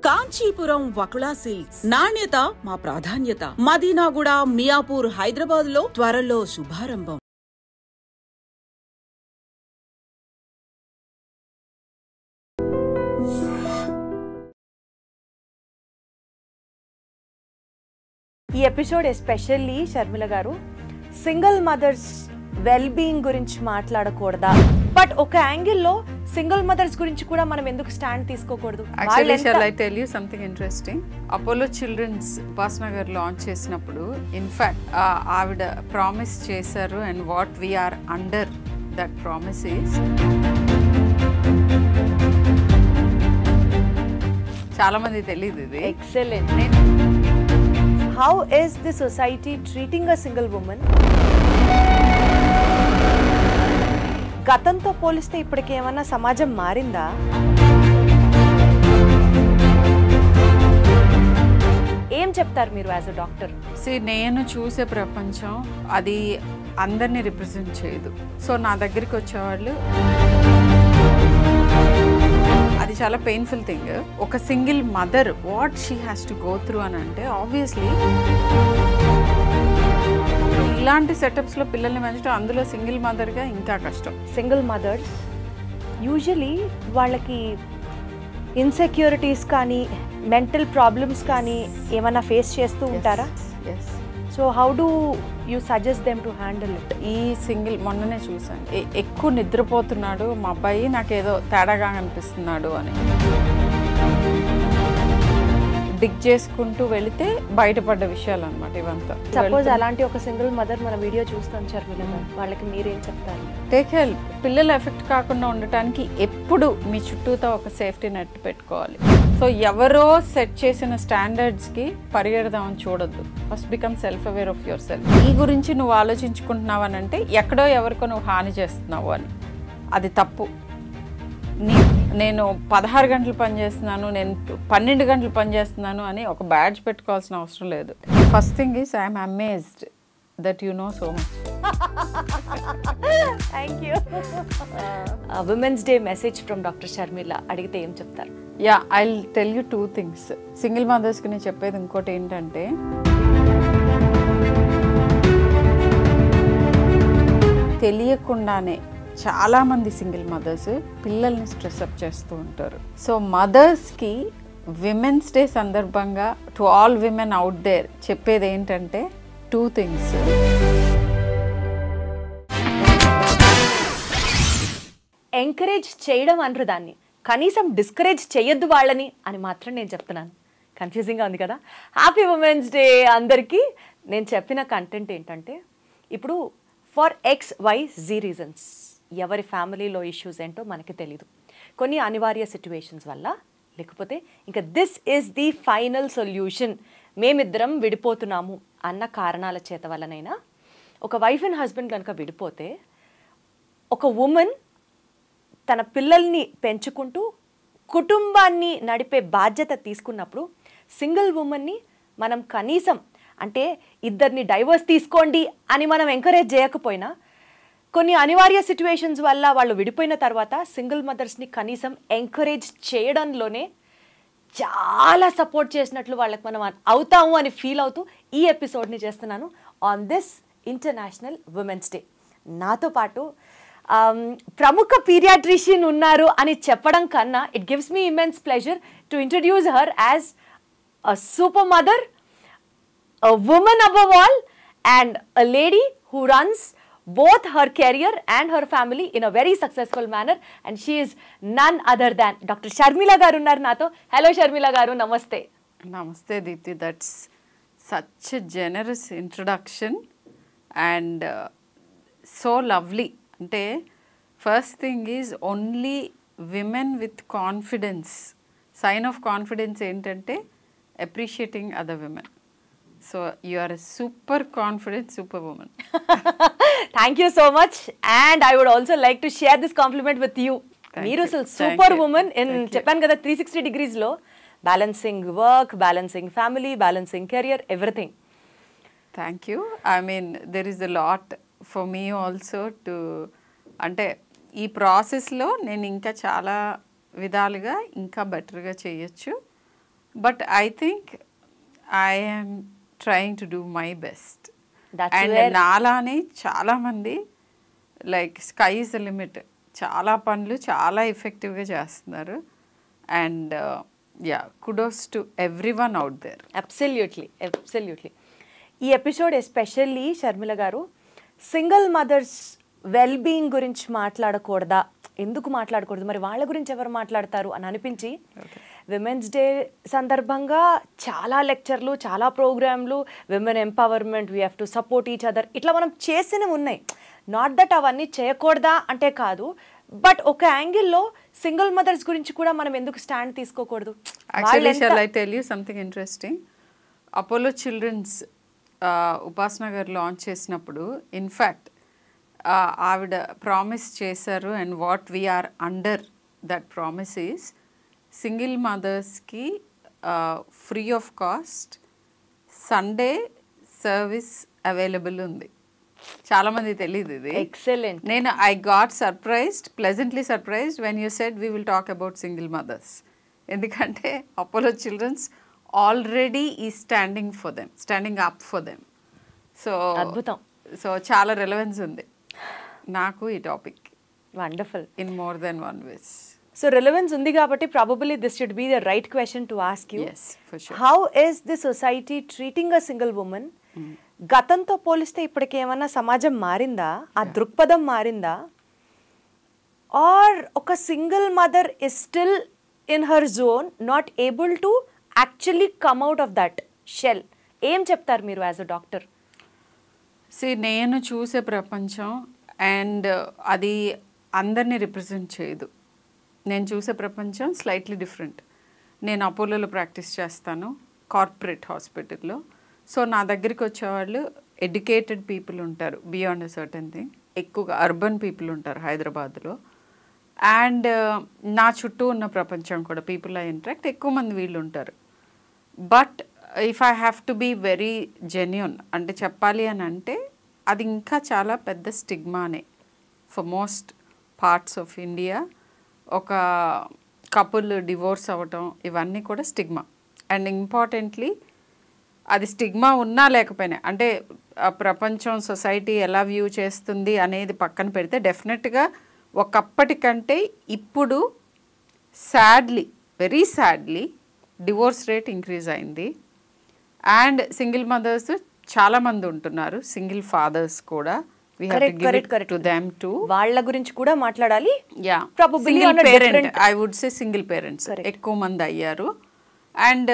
Kanchipuram Vakula silks నాణ్యత మా ప్రాధాన్యత. మదీనాగూడ, మియాపూర్, హైదరాబాద్ లో త్వరలో శుభారంభం. ఈ episode especially Sharmila garu single mothers well being గురించి మాట్లాడకూడదా, బట్ ఒక యాంగిల్లో సింగిల్ మదర్స్ గురించి కూడా మనం ఎందుకు స్టాండ్ తీసుకోకూడదు? Actually, shall I tell you something interesting? Apollo Children's Upasnagar launch చేసినప్పుడు ఇన్ఫాక్ట్ ఆవిడ ప్రామిస్ చేశారు, and what we're under that promise is చాలా మంది తెలియదు ఇది. Excellent. How is the society treating a single woman? గతంతో పోలిస్తే ఇప్పటికి ఏమన్నా సమాజం మారిందా? ఏం చెప్తారు మీరు యాజ్ అ డాక్టర్? నేను చూసే ప్రపంచం అది అందరినీ రిప్రజెంట్ చేయదు. సో నా దగ్గరికి వచ్చేవాళ్ళు అది చాలా పెయిన్ఫుల్ థింగ్. ఒక single mother what she has to go through అని అంటే, ఆబ్వియస్లీ ఇలాంటి సెటప్స్లో పిల్లల్ని పెంచడం, అందులో సింగిల్ మదర్గా ఇంకా కష్టం. సింగిల్ మదర్స్ యూజువలీ వాళ్ళకి ఇన్సెక్యూరిటీస్ కానీ మెంటల్ ప్రాబ్లమ్స్ కానీ ఏమైనా ఫేస్ చేస్తూ ఉంటారా? So how do you suggest them to handle it? ఈ సింగిల్ మొన్ననే చూసాను, ఎక్కువ నిద్రపోతున్నాడు మా అబ్బాయి, నాకేదో తేడాగా అనిపిస్తున్నాడు అని డిగ్ చేసుకుంటూ వెళితే బయటపడ్డ విషయాలు అనమాట ఇవంతా. సపోజ్ అలాంటి ఒక సింగిల్ మదర్ మన వీడియో చూస్తాం షర్మిల గారు, వాళ్ళకి మీరేం చెప్తారు? Take help. పిల్లలు ఎఫెక్ట్ కాకుండా ఉండటానికి ఎప్పుడు మీ చుట్టూతో ఒక సేఫ్టీ నెట్ పెట్టుకోవాలి. సో ఎవరో సెట్ చేసిన స్టాండర్డ్స్కి పరిగెడదామని చూడొద్దు. First become self aware of your self. ఈ గురించి నువ్వు ఆలోచించుకుంటున్నావు అని అంటే ఎక్కడో ఎవరికో నువ్వు హాని చేస్తున్నావు అని, అది తప్పు. నేను 16 గంటలు పనిచేస్తున్నాను, నేను 12 గంటలు పనిచేస్తున్నాను అని ఒక బ్యాడ్జ్ పెట్టుకోవాల్సిన అవసరం లేదు. First thing is I'm amazed that you know so much. Thank you. Women's day message from doctor Sharmila అడిగితే ఏం చెప్తారు? Yeah, I will tell you 2 things. Single మదర్స్కి నేను చెప్పేది ఇంకోటి ఏంటంటే, తెలియకుండానే చాలామంది సింగిల్ మదర్స్ పిల్లల్ని స్ట్రెస్అప్ చేస్తూ ఉంటారు. సో మదర్స్కి విమెన్స్ డే సందర్భంగా to all women out there చెప్పేది ఏంటంటే 2 things. ఎంకరేజ్ చేయడం అనరు దాన్ని, కనీసం డిస్కరేజ్ చేయొద్దు వాళ్ళని అని మాత్రం నేను చెప్తున్నాను. కన్ఫ్యూజింగ్గా ఉంది కదా? హ్యాపీ ఉమెన్స్ డే అందరికీ. నేను చెప్పిన కంటెంట్ ఏంటంటే, ఇప్పుడు ఫర్ XYZ రీజన్స్ ఎవరి ఫ్యామిలీలో ఇష్యూస్ ఏంటో మనకి తెలీదు, కొన్ని అనివార్య సిచ్యువేషన్స్ వల్ల, లేకపోతే ఇంకా this is the final solution, మేమిద్దరం విడిపోతున్నాము అన్న కారణాల చేత వల్లనైనా, ఒక వైఫ్ అండ్ హస్బెండ్ కనుక విడిపోతే, ఒక ఉమెన్ తన పిల్లల్ని పెంచుకుంటూ కుటుంబాన్ని నడిపే బాధ్యత తీసుకున్నప్పుడు సింగిల్ ఉమెన్ని మనం కనీసం, అంటే ఇద్దరిని డైవర్స్ తీసుకోండి అని మనం ఎంకరేజ్ చేయకపోయినా, కొన్ని అనివార్య సిచ్యువేషన్స్ వల్ల వాళ్ళు విడిపోయిన తర్వాత సింగిల్ మదర్స్ని కనీసం ఎంకరేజ్ చేయడంలోనే చాలా సపోర్ట్ చేసినట్లు వాళ్ళకి మనం అవుతాము అని ఫీల్ అవుతూ ఈ ఎపిసోడ్ని చేస్తున్నాను on this international women's day. నాతో పాటు ప్రముఖ పీడియాట్రిషియన్ ఉన్నారు అని చెప్పడం కన్నా, it gives me immense pleasure to introduce her as a super mother, a woman above all, and a lady who runs both her career and her family in a very successful manner, and she is none other than Dr. Sharmila garu unnaru nato. Hello Sharmila garu, namaste. Namaste Deepti, that's such a generous introduction and so lovely. Ante first thing is only women with confidence, sign of confidence entante appreciating other women. So you are a super confident superwoman. Thank you so much, and I would also like to share this compliment with you. Meeru superwoman in Japan kada 360 degrees lo, balancing work, balancing family, balancing career, everything. Thank you. I mean, there is a lot for me also to, ante ee process lo nenu inka chaala విధాలుగా ఇంకా బెటర్గా చేయొచ్చు. But I think I'm trying to do my best. And నాలానే చాలామంది like sky is the limit, చాలా పనులు చాలా ఎఫెక్టివ్గా చేస్తున్నారు. And kudos to everyone out there. Absolutely. ఈ episode especially Sharmila garu single mothers wellbeing గురించి మాట్లాడకూడదా, ఎందుకు మాట్లాడకూడదు, మరి వాళ్ళ గురించి ఎవరు మాట్లాడతారు అని అనిపించి విమెన్స్ డే సందర్భంగా చాలా లెక్చర్లు, చాలా ప్రోగ్రాంలు, women empowerment, we have to support each other, ఇట్లా మనం చేసినవి ఉన్నాయి. నాట్ దట్ అవన్నీ చేయకూడదా అంటే కాదు, బట్ ఒక యాంగిల్లో సింగిల్ మదర్స్ గురించి కూడా మనం ఎందుకు స్టాండ్ తీసుకోకూడదు? Actually, shall I tell you something interesting? Apollo children's Upasana garu launch చేసినప్పుడు ఇన్ఫ్యాక్ట్ ఆవిడ ప్రామిస్ చేశారు. And what we're under that promise is single మదర్స్కి free of cost Sunday service available ఉంది. చాలామంది తెలియదు ఇది. ఎక్సలెంట్. నేను I got surprised, pleasantly surprised when you said we will talk about single mothers. ఎందుకంటే Apollo children's already ఈ standing up for them. So అద్భుతం. So చాలా రెలవెన్స్ ఉంది నాకు ఈ topic. Wonderful. In more than one ways. So relevance ఉంది కాబట్టి probably this should be the right question to ask you. Yes, for sure. How is the society treating a single woman? గతంతో పోలిస్తే ఇప్పటికి ఏమన్నా సమాజం మారిందా, ఆ దృక్పథం మారిందా, ఆర్ ఒక single mother is still in her zone, not able to actually come out of that shell? ఏం చెప్తారు మీరు యాజ్ అ డాక్టర్? నేను చూసే ప్రపంచం అండ్ అది అందరినీ రిప్రజెంట్ చేయదు. నేను చూసే ప్రపంచం స్లైట్లీ డిఫరెంట్. నేను అపోలోలో ప్రాక్టీస్ చేస్తాను, కార్పొరేట్ హాస్పిటల్లో. సో నా దగ్గరికి వచ్చేవాళ్ళు ఎడ్యుకేటెడ్ పీపుల్ ఉంటారు బియాండ్ ఎ సర్టెన్ థింగ్. ఎక్కువగా అర్బన్ పీపుల్ ఉంటారు హైదరాబాద్లో. అండ్ నా చుట్టూ ఉన్న ప్రపంచం కూడా పీపుల్ ఐ ఇంటరాక్ట్ ఎక్కువ మంది వీళ్ళు ఉంటారు. But if I have to be very genuine అంటే చెప్పాలి అని అంటే అది ఇంకా చాలా పెద్ద స్టిగ్మానే for most parts of India. ఒక కపుల్ డివోర్స్ అవ్వటం ఇవన్నీ కూడా స్టిగ్మా. అండ్ ఇంపార్టెంట్లీ అది స్టిగ్మా ఉన్నా లేకపోయినా అంటే ప్రపంచం సొసైటీ ఎలా వ్యూ చేస్తుంది అనేది పక్కన పెడితే డెఫినెట్గా ఒకప్పటికంటే ఇప్పుడు sadly, very sadly divorce rate increase అయింది. అండ్ సింగిల్ మదర్స్ చాలామంది ఉంటున్నారు, సింగిల్ ఫాదర్స్ కూడా. వాళ్ళ గురించి కూడా మాట్లాడాలి. Single parent, I would say single parents ఎక్కువ మంది అయ్యారు. అండ్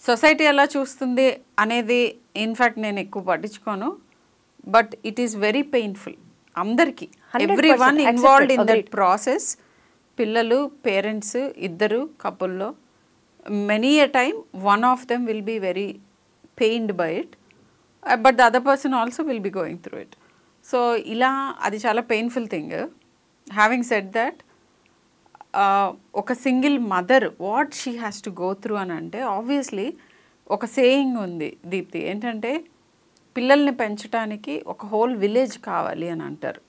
సొసైటీ ఎలా చూస్తుంది అనేది ఇన్ఫ్యాక్ట్ నేను ఎక్కువ పట్టించుకోను. But it is very painful అందరికీ, every one involved in that process. పిల్లలు, పేరెంట్స్ ఇద్దరు కపుల్లో many a time one of them will be very pained by it, but the other person also will be going through it. So ila adi chala painful thing. Having said that, oka single mother what she has to go through అని అంటే obviously ఒక saying ఉంది దీప్తి, ఏంటంటే పిల్లల్ని పెంచడానికి ఒక whole village కావాలి అని అంటారు.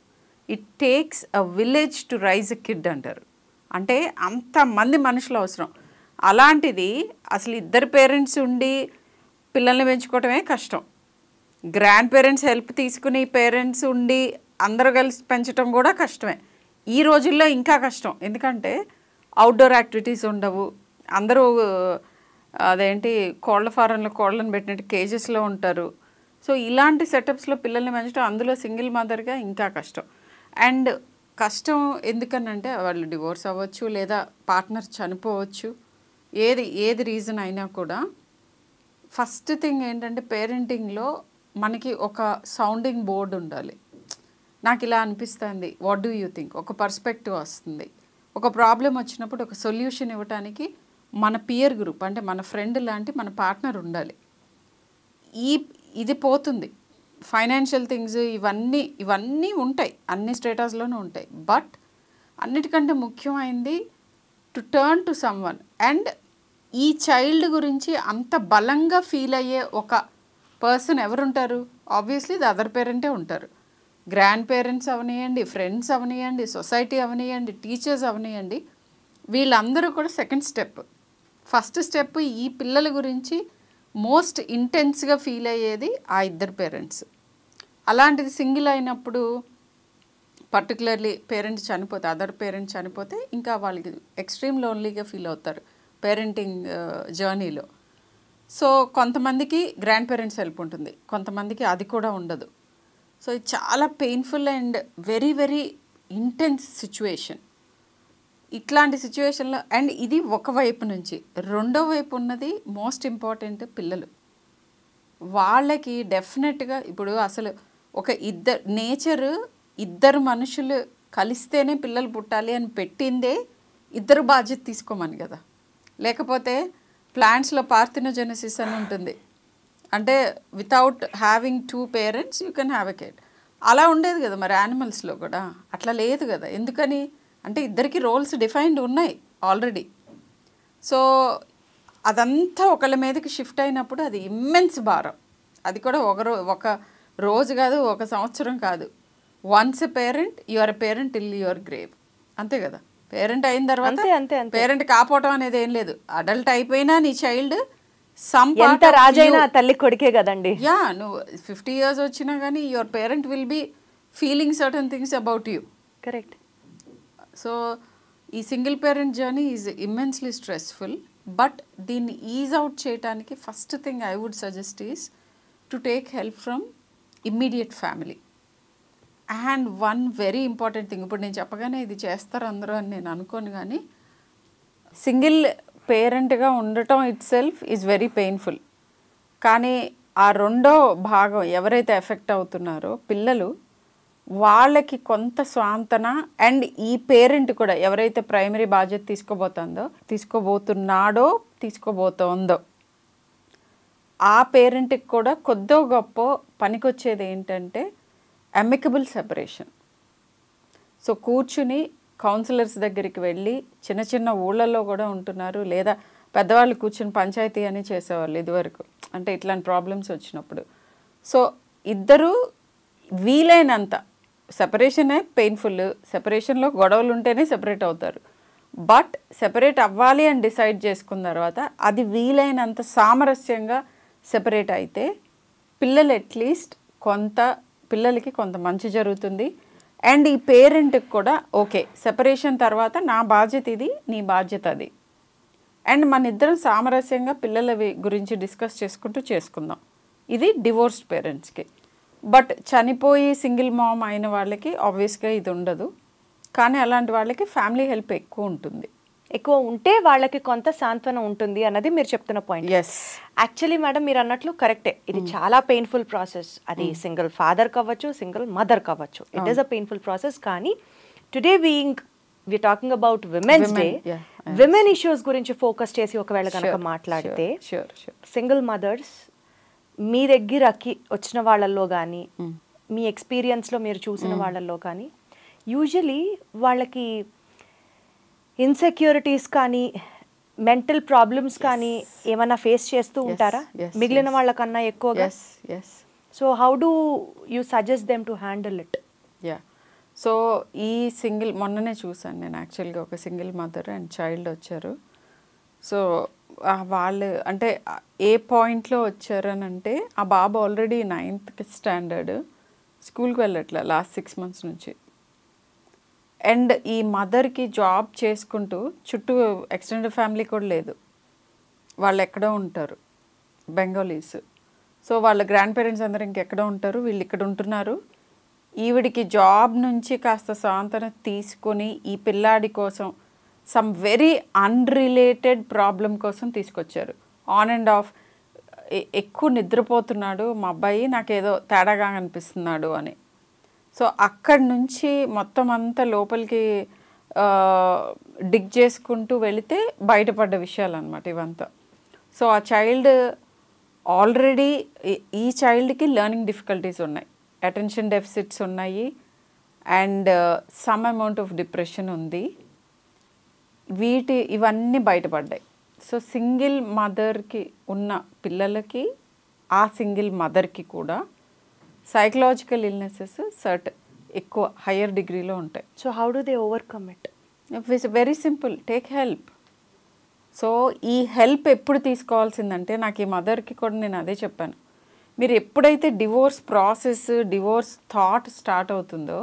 It takes a village to rise a kid అంటారు. అంటే అంతమంది మనుషులు అవసరం. అలాంటిది అసలు ఇద్దరు పేరెంట్స్ ఉండి పిల్లల్ని పెంచుకోవటమే కష్టం. గ్రాండ్ పేరెంట్స్ హెల్ప్ తీసుకుని పేరెంట్స్ ఉండి అందరూ కలిసి పెంచడం కూడా కష్టమే. ఈ రోజుల్లో ఇంకా కష్టం, ఎందుకంటే అవుట్డోర్ యాక్టివిటీస్ ఉండవు. అందరూ అదేంటి కోళ్ళ ఫారంలో కోళ్ళను పెట్టినట్టు కేజెస్లో ఉంటారు. సో ఇలాంటి సెటప్స్లో పిల్లల్ని పెంచడం అందులో సింగిల్ మదర్గా ఇంకా కష్టం. అండ్ కష్టం ఎందుకనంటే వాళ్ళు డివోర్స్ అవ్వచ్చు, లేదా పార్ట్నర్ చనిపోవచ్చు, ఏది రీజన్ అయినా కూడా ఫస్ట్ థింగ్ ఏంటంటే పేరెంటింగ్లో మనకి ఒక సౌండింగ్ బోర్డ్ ఉండాలి. నాకు ఇలా అనిపిస్తుంది, వాట్ డూ యూ థింక్, ఒక పర్స్పెక్టివ్ వస్తుంది. ఒక ప్రాబ్లం వచ్చినప్పుడు ఒక సొల్యూషన్ ఇవ్వడానికి మన పియర్ గ్రూప్ అంటే మన ఫ్రెండ్ లాంటి మన పార్ట్నర్ ఉండాలి. ఇది పోతుంది. ఫైనాన్షియల్ థింగ్స్ ఇవన్నీ ఉంటాయి, అన్ని స్టేటస్లోనూ ఉంటాయి. బట్ అన్నిటికంటే ముఖ్యమైనది to turn to someone. And ఈ చైల్డ్ గురించి అంత బలంగా ఫీల్ అయ్యే ఒక పర్సన్ ఎవరుంటారు? ఆబ్వియస్లీ ది అదర్ పేరెంటే ఉంటారు. గ్రాండ్ పేరెంట్స్ అవనియండి, ఫ్రెండ్స్ అవనియండి, సొసైటీ అవనియండి, టీచర్స్ అవనియండి, వీళ్ళందరూ కూడా సెకండ్ స్టెప్. ఫస్ట్ స్టెప్ ఈ పిల్లల గురించి మోస్ట్ ఇంటెన్స్గా ఫీల్ అయ్యేది ఆ ఇద్దరు పేరెంట్స్. అలాంటిది సింగిల్ అయినప్పుడు పర్టికులర్లీ పేరెంట్ చనిపోతే, అదర్ పేరెంట్ చనిపోతే ఇంకా వాళ్ళకి ఎక్స్ట్రీమ్ లోన్లీగా ఫీల్ అవుతారు పేరెంటింగ్ జర్నీలో. సో కొంతమందికి గ్రాండ్ పేరెంట్స్ హెల్ప్ ఉంటుంది, కొంతమందికి అది కూడా ఉండదు. సో ఇది చాలా painful and very very intense situation. ఇట్లాంటి సిచ్యువేషన్లో అండ్ ఇది ఒకవైపు నుంచి, రెండో వైపు ఉన్నది మోస్ట్ ఇంపార్టెంట్ పిల్లలు. వాళ్ళకి డెఫినెట్గా ఇప్పుడు అసలు ఒక ఇద్దరు మనుషులు కలిస్తేనే పిల్లలు పుట్టాలి అని పెట్టిందే ఇద్దరు బాధ్యత తీసుకోమని కదా. లేకపోతే ప్లాంట్స్లో పార్థినోజెనసిస్ అని ఉంటుంది, అంటే without having 2 parents you can have a kid. అలా ఉండేది కదా మరి యానిమల్స్లో కూడా, అట్లా లేదు కదా. ఎందుకని అంటే ఇద్దరికి రోల్స్ డిఫైన్డ్ ఉన్నాయి ఆల్రెడీ. సో అదంతా ఒకళ్ళ మీదకి షిఫ్ట్ అయినప్పుడు అది ఇమ్మెన్స్ భారం. అది కూడా ఒక రోజు కాదు, ఒక సంవత్సరం కాదు. Once a parent you are a parent till your grave, అంతే కదా. పేరెంట్ అయిన తర్వాత పేరెంట్ కాపోవటం అనేది ఏం లేదు. అడల్ట్ అయిపోయినా నీ చైల్డ్ ఎంత రాజైనా తల్లి కొడుకే కదండి. యా, నువ్వు 50 years వచ్చినా కానీ your parent will be feeling certain things about you. Correct. So ఈ single parent journey is immensely stressful. But దీన్ని ఈజ్ అవుట్ చేయడానికి first thing I would suggest is to take help from immediate family. And one very important thing, ఇప్పుడు నేను చెప్పగానే ఇది చేస్తారు అందరూ అని నేను అనుకోను, కానీ సింగిల్ పేరెంట్గా ఉండటం it self is very painful. కానీ ఆ రెండో భాగం ఎవరైతే ఎఫెక్ట్ అవుతున్నారో పిల్లలు, వాళ్ళకి కొంత స్వాంతన అండ్ ఈ పేరెంట్ కూడా ఎవరైతే ప్రైమరీ బాధ్యత తీసుకోబోతోందో ఆ పేరెంట్కి కూడా కొద్దో గొప్ప పనికొచ్చేది ఏంటంటే అమికబుల్ సెపరేషన్. సో కూర్చుని కౌన్సిలర్స్ దగ్గరికి వెళ్ళి, చిన్న చిన్న ఊళ్ళల్లో కూడా ఉంటున్నారు, లేదా పెద్దవాళ్ళు కూర్చుని పంచాయతీ అని చేసేవాళ్ళు ఇదివరకు, అంటే ఇట్లాంటి ప్రాబ్లమ్స్ వచ్చినప్పుడు. సో ఇద్దరు వీలైనంత, సెపరేషనే పెయిన్ఫుల్, సెపరేషన్లో గొడవలు ఉంటేనే సెపరేట్ అవుతారు. బట్ సెపరేట్ అవ్వాలి అని డిసైడ్ చేసుకున్న తర్వాత అది వీలైనంత సామరస్యంగా సెపరేట్ అయితే పిల్లలు అట్లీస్ట్ పిల్లలకి కొంత మంచి జరుగుతుంది. అండ్ ఈ పేరెంట్కి కూడా ఓకే, సెపరేషన్ తర్వాత నా బాధ్యత ఇది, నీ బాధ్యత అది, అండ్ మన ఇద్దరం సామరస్యంగా పిల్లల గురించి డిస్కస్ చేసుకుందాం. ఇది డివోర్స్డ్ పేరెంట్స్కి. బట్ చనిపోయి సింగిల్ మామ్ అయిన వాళ్ళకి ఆబ్వియస్గా ఇది ఉండదు, కానీ అలాంటి వాళ్ళకి ఫ్యామిలీ హెల్ప్ ఎక్కువ ఉంటే వాళ్ళకి కొంత సాంత్వన ఉంటుంది అన్నది మీరు చెప్తున్న పాయింట్. ఎస్, యాక్చువల్లీ మేడం మీరు అన్నట్లు కరెక్టే, ఇది చాలా పెయిన్ఫుల్ ప్రాసెస్. అది సింగిల్ ఫాదర్ కావచ్చు, సింగిల్ మదర్ కావచ్చు, it is a painful process. కానీ today we talking about women's day, women issues గురించి ఫోకస్ చేసి ఒకవేళ కనుక మాట్లాడితే, సింగిల్ మదర్స్ మీ దగ్గరకి వచ్చిన వాళ్ళల్లో కానీ, మీ ఎక్స్పీరియన్స్లో మీరు చూసిన వాళ్ళల్లో కానీ, యూజువలీ వాళ్ళకి ఇన్సెక్యూరిటీస్ కానీ, మెంటల్ ప్రాబ్లమ్స్ కానీ ఏమైనా ఫేస్ చేస్తూ ఉంటారా మిగిలిన వాళ్ళకన్నా ఎక్కువగా? So how do you suggest them to handle it? So ఈ మొన్ననే చూసాను నేను యాక్చువల్గా, ఒక సింగిల్ మదర్ అండ్ చైల్డ్ వచ్చారు. సో వాళ్ళు అంటే ఏ పాయింట్లో వచ్చారని అంటే, ఆ బాబు ఆల్రెడీ 9th స్టాండర్డ్, స్కూల్కి వెళ్ళట్లే లాస్ట్ 6 months నుంచి. అండ్ ఈ మదర్కి జాబ్ చేసుకుంటూ చుట్టూ ఎక్స్టెండెడ్ ఫ్యామిలీ కూడా లేదు, వాళ్ళు ఎక్కడో ఉంటారు, బెంగాలీస్. సో వాళ్ళ గ్రాండ్ పేరెంట్స్ అందరూ ఇంకెక్కడో ఉంటారు, వీళ్ళు ఇక్కడ ఉంటున్నారు. ఈవిడికి జాబ్ నుంచి కాస్త స్వాతంత్రత తీసుకొని ఈ పిల్లాడి కోసం సమ్ వెరీ అన్రిలేటెడ్ ప్రాబ్లం కోసం తీసుకొచ్చారు. ఆన్ అండ్ ఆఫ్ ఎక్కువ నిద్రపోతున్నాడు మా అబ్బాయి, నాకేదో తేడాగా అనిపిస్తున్నాడు అని. సో అక్కడి నుంచి మొత్తం అంతా లోపలికి డిగ్ చేసుకుంటూ వెళితే బయటపడ్డ విషయాలు అన్నమాట ఇవంతా. సో ఆ చైల్డ్ ఆల్రెడీ, ఈ చైల్డ్కి లెర్నింగ్ డిఫికల్టీస్ ఉన్నాయి, అటెన్షన్ డెఫిసిట్స్ ఉన్నాయి, and some amount of depression ఉంది. ఇవన్నీ బయటపడ్డాయి. సో సింగిల్ మదర్కి ఉన్న పిల్లలకి, ఆ సింగిల్ మదర్కి కూడా సైకలాజికల్ ఇల్నెసెస్ ఎక్కువ హయ్యర్ డిగ్రీలో ఉంటాయి. So how do they overcome it? It's very simple, take help. So ఈ హెల్ప్ ఎప్పుడు తీసుకోవాల్సిందంటే, నాకు ఈ మదర్కి కూడా నేను అదే చెప్పాను, మీరు ఎప్పుడైతే divorce process, divorce thought start అవుతుందో,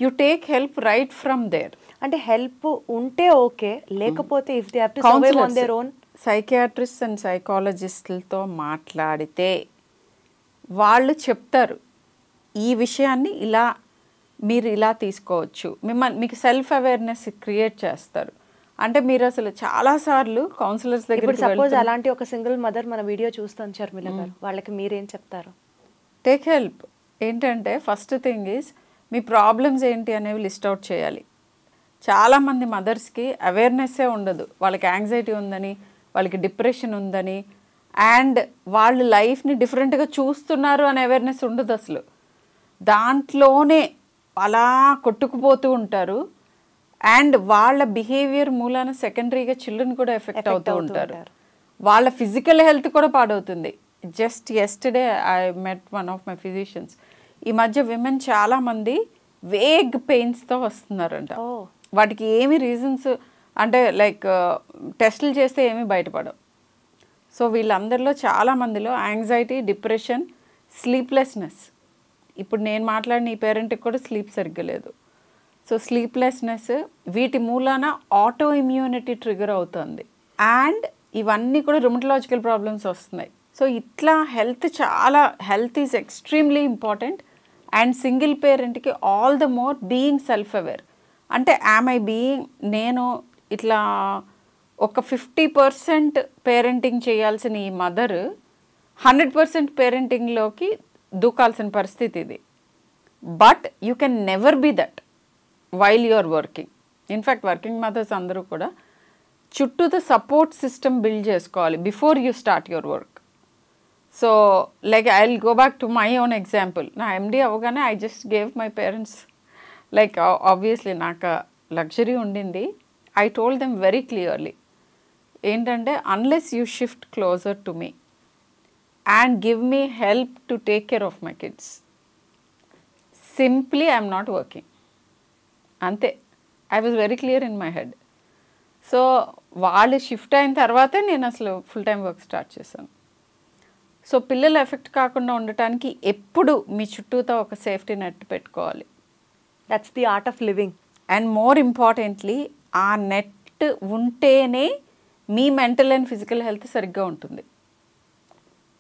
you take help right from there. అంటే హెల్ప్ ఉంటే ఓకే, లేకపోతే if they have to survive on their own, psychiatrist and సైకాలజిస్టులతో మాట్లాడితే వాళ్ళు చెప్తారు ఈ విషయాన్ని ఇలా మీరు ఇలా తీసుకోవచ్చు, మీకు సెల్ఫ్ అవేర్నెస్ క్రియేట్ చేస్తారు. అంటే మీరు అసలు చాలాసార్లు కౌన్సిలర్స్ దగ్గర సపోజ్ అలాంటి ఒక సింగిల్ మదర్ మన వీడియో చూస్తాను షర్మిల గారు, వాళ్ళకి మీరేం చెప్తారు? Take help. ఏంటంటే ఫస్ట్ థింగ్ ఈజ్ మీ ప్రాబ్లమ్స్ ఏంటి అనేవి లిస్ట్ అవుట్ చేయాలి. చాలామంది మదర్స్కి అవేర్నెస్సే ఉండదు, వాళ్ళకి యాంగ్జైటీ ఉందని, వాళ్ళకి డిప్రెషన్ ఉందని, అండ్ వాళ్ళు లైఫ్ని డిఫరెంట్గా చూస్తున్నారు అనే అవేర్నెస్ ఉండదు అసలు. దాంట్లోనే అలా కొట్టుకుపోతూ ఉంటారు. అండ్ వాళ్ళ బిహేవియర్ మూలాన సెకండరీగా చిల్డ్రన్ కూడా ఎఫెక్ట్ అవుతూ ఉంటారు. వాళ్ళ ఫిజికల్ హెల్త్ కూడా పాడవుతుంది. Just yesterday I met one of my physicians. ఈ మధ్య విమెన్ చాలామంది వేగ్ పెయిన్స్తో వస్తున్నారంట. వాటికి ఏమి రీజన్స్ అంటే లైక్ టెస్టులు చేస్తే ఏమీ బయటపడవు. సో వీళ్ళందరిలో చాలామందిలో యాంగ్జైటీ, డిప్రెషన్, స్లీప్లెస్నెస్. ఇప్పుడు నేను మాట్లాడిన ఈ పేరెంట్కి కూడా స్లీప్ సరిగ్గా లేదు. సో స్లీప్లెస్నెస్, వీటి మూలాన ఆటో ఇమ్యూనిటీ ట్రిగర్ అవుతుంది. అండ్ ఇవన్నీ కూడా రుమటలాజికల్ ప్రాబ్లమ్స్ వస్తున్నాయి. సో ఇట్లా health is extremely important. And single పేరెంట్కి all the more being self aware. అంటే నేను ఇట్లా ఒక 50% పేరెంటింగ్ చేయాల్సిన ఈ మదర్ 100% పేరెంటింగ్లోకి దూకాల్సిన పరిస్థితి ఇది. But you can never be that while you are working. In fact working mothers అందరూ కూడా చుట్టూ ద సపోర్ట్ సిస్టమ్ బిల్డ్ చేసుకోవాలి before you start your work. So like I will go back to my own example. నా MD అవ్వగానే I just gave my parents, like obviously నాకు luxury ఉండింది. I told them very clearly ఏంటంటే, unless you shift closer to me and give me help to take care of my kids, simply I'm not working. అంతే. I was very clear in my head. So వాళ్ళు shift అయిన తర్వాతే నేను అసలు full time work start చేశాను. So పిల్లలు effect కాకుండా ఉండటానికి ఎప్పుడు మీ చుట్టూతో ఒక సేఫ్టీ నెట్ పెట్టుకోవాలి. That's the art of living. And more importantly ఆ నెట్ ఉంటేనే మీ మెంటల్ అండ్ ఫిజికల్ హెల్త్ సరిగ్గా ఉంటుంది.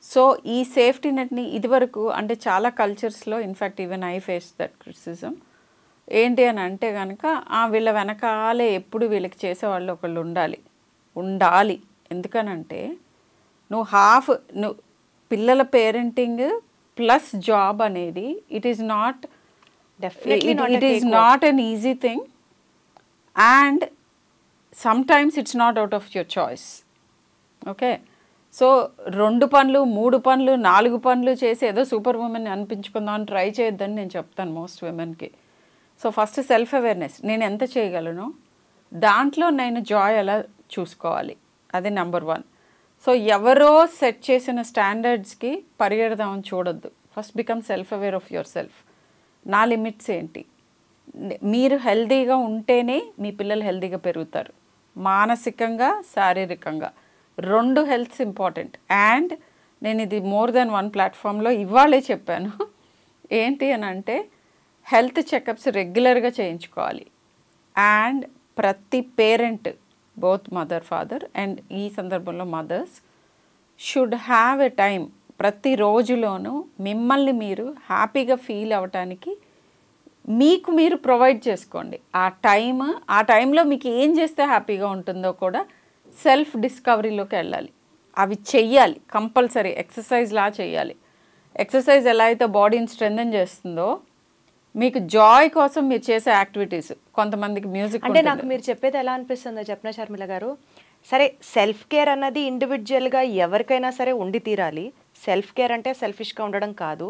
సో ఈ సేఫ్టీ నెట్ని ఇదివరకు అంటే చాలా కల్చర్స్లో, in fact even I face that criticism. ఏంటి అని అంటే కనుక వీళ్ళ వెనకాలే ఎప్పుడు వీళ్ళకి చేసేవాళ్ళు ఒకళ్ళు ఉండాలి. ఎందుకనంటే నువ్వు పిల్లల పేరెంటింగ్ ప్లస్ జాబ్ అనేది it is not an easy thing, and sometimes it's not out of your choice. Okay. So 2 పనులు 3 పనులు 4 పనులు చేసి ఏదో సూపర్ ఉమెన్ అనిపించుకుందాం అని ట్రై చేయొద్దని నేను చెప్తాను మోస్ట్ విమెన్కి. సో ఫస్ట్ సెల్ఫ్ అవేర్నెస్, నేను ఎంత చేయగలను, దాంట్లో నేను జాయ్ ఎలా చూసుకోవాలి, అది నెంబర్ 1. సో ఎవరో సెట్ చేసిన స్టాండర్డ్స్కి పరిగెడదామని చూడొద్దు. First become self aware of your self. నా లిమిట్స్ ఏంటి, మీరు హెల్దీగా ఉంటేనే మీ పిల్లలు హెల్దీగా పెరుగుతారు, మానసికంగా శారీరకంగా 2 హెల్త్స్ ఇంపార్టెంట్. అండ్ నేను ఇది మోర్ దెన్ 1 ప్లాట్ఫామ్లో ఇవాళే చెప్పాను. ఏంటి అని అంటే, హెల్త్ చెకప్స్ రెగ్యులర్గా చేయించుకోవాలి. అండ్ ప్రతి parent, both mother father and ఈ సందర్భంలో mothers, should have a time ప్రతి రోజులోనూ మిమ్మల్ని మీరు హ్యాపీగా ఫీల్ అవ్వటానికి మీకు మీరు ప్రొవైడ్ చేసుకోండి. ఆ టైంలో మీకు ఏం చేస్తే హ్యాపీగా ఉంటుందో కూడా సెల్ఫ్ డిస్కవరీలోకి వెళ్ళాలి. అవి చెయ్యాలి కంపల్సరీ. ఎక్సర్సైజ్లా చేయాలి. ఎక్సర్సైజ్ ఎలా అయితే బాడీని స్ట్రెంథెన్ చేస్తుందో, మీకు జాయ్ కోసం మీరు చేసే యాక్టివిటీస్, కొంతమందికి మ్యూజిక్. అంటే నాకు మీరు చెప్పేది ఎలా అనిపిస్తుందో చెప్పిన షర్మిల గారు, సరే సెల్ఫ్ కేర్ అన్నది ఇండివిజువల్గా ఎవరికైనా సరే ఉండి తీరాలి. సెల్ఫ్ కేర్ అంటే సెల్ఫిష్గా ఉండడం కాదు.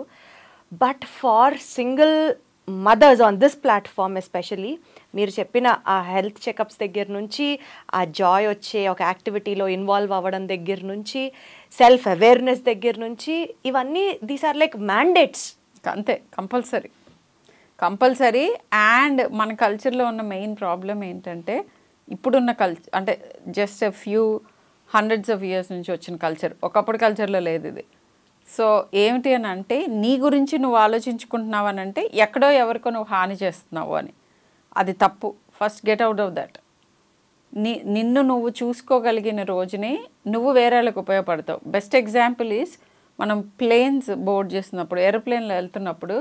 But for single mothers on this platform especially, మీరు చెప్పిన ఆ హెల్త్ చెకప్స్ దగ్గర నుంచి, ఆ జాయ్ వచ్చే ఒక యాక్టివిటీలో ఇన్వాల్వ్ అవ్వడం దగ్గర నుంచి, సెల్ఫ్ అవేర్నెస్ దగ్గర నుంచి, ఇవన్నీ దీస్ ఆర్ లైక్ మ్యాండేట్స్. అంతే, కంపల్సరీ. అండ్ మన కల్చర్లో ఉన్న మెయిన్ ప్రాబ్లం ఏంటంటే ఇప్పుడున్న అంటే just a few hundreds of years నుంచి వచ్చిన కల్చర్, ఒకప్పుడు కల్చర్లో లేదు ఇది. సో ఏమిటి అని అంటే నీ గురించి నువ్వు ఆలోచించుకుంటున్నావు అని అంటే ఎక్కడో ఎవరికో నువ్వు హాని చేస్తున్నావు అని. అది తప్పు. First get out of that. నిన్ను నువ్వు చూసుకోగలిగిన రోజునే నువ్వు వేరే వాళ్ళకి ఉపయోగపడతావు. బెస్ట్ ఎగ్జాంపుల్ ఈజ్ మనం ప్లేన్స్ బోర్డ్ చేస్తున్నప్పుడు, ఏరోప్లేన్లో వెళ్తున్నప్పుడు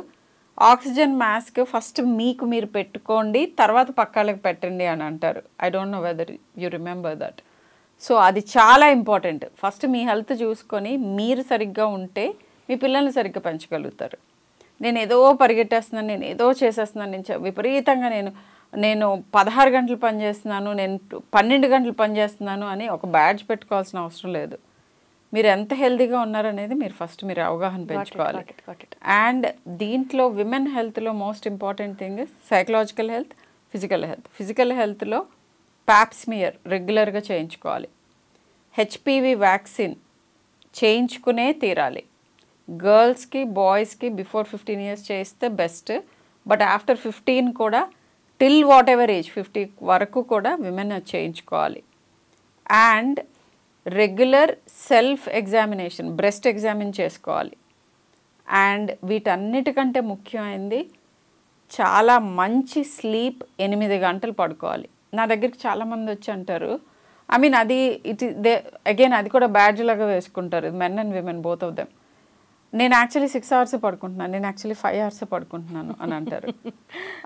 ఆక్సిజన్ మాస్క్ ఫస్ట్ మీకు మీరు పెట్టుకోండి, తర్వాత పక్కాళ్ళకి పెట్టండి అని అంటారు. I don't know whether you remember that. So అది చాలా ఇంపార్టెంట్. ఫస్ట్ మీ హెల్త్ చూసుకొని మీరు సరిగ్గా ఉంటే మీ పిల్లల్ని సరిగ్గా పెంచగలుగుతారు. నేను ఏదో పరిగెట్టేస్తున్నాను, నేను ఏదో చేసేస్తున్నాను, విపరీతంగా నేను 16 గంటలు పనిచేస్తున్నాను, నేను 12 గంటలు పనిచేస్తున్నాను అని ఒక బ్యాడ్జ్ పెట్టుకోవాల్సిన అవసరం లేదు. మీరు ఎంత హెల్తీగా ఉన్నారనేది మీరు అవగాహన పెంచుకోవాలి. అండ్ దీంట్లో విమెన్ హెల్త్లో most important thing psychological health, physical health. Physical హెల్త్లో ప్యాప్స్మియర్ రెగ్యులర్గా చేయించుకోవాలి. హెచ్పివి వ్యాక్సిన్ చేయించుకునే తీరాలి. గర్ల్స్కి బాయ్స్కి బిఫోర్ 15 ఇయర్స్ చేస్తే బెస్ట్. బట్ ఆఫ్టర్ 15 కూడా టిల్ వాట్ ఎవర్ ఏజ్ 50 వరకు కూడా విమెన్ చేయించుకోవాలి. And regular self examination, breast examine చేసుకోవాలి. అండ్ వీటన్నిటికంటే ముఖ్యమైనది చాలా మంచి స్లీప్, 8 గంటలు పడుకోవాలి. నా దగ్గరికి చాలామంది వచ్చి అంటారు, ఐ మీన్ అది అగైన్ అది కూడా బ్యాడ్జ్ లాగా వేసుకుంటారు, men and women both of them. నేను యాక్చువల్లీ 6 hours పడుకుంటున్నాను, నేను యాక్చువల్లీ 5 hours పడుకుంటున్నాను అని అంటారు.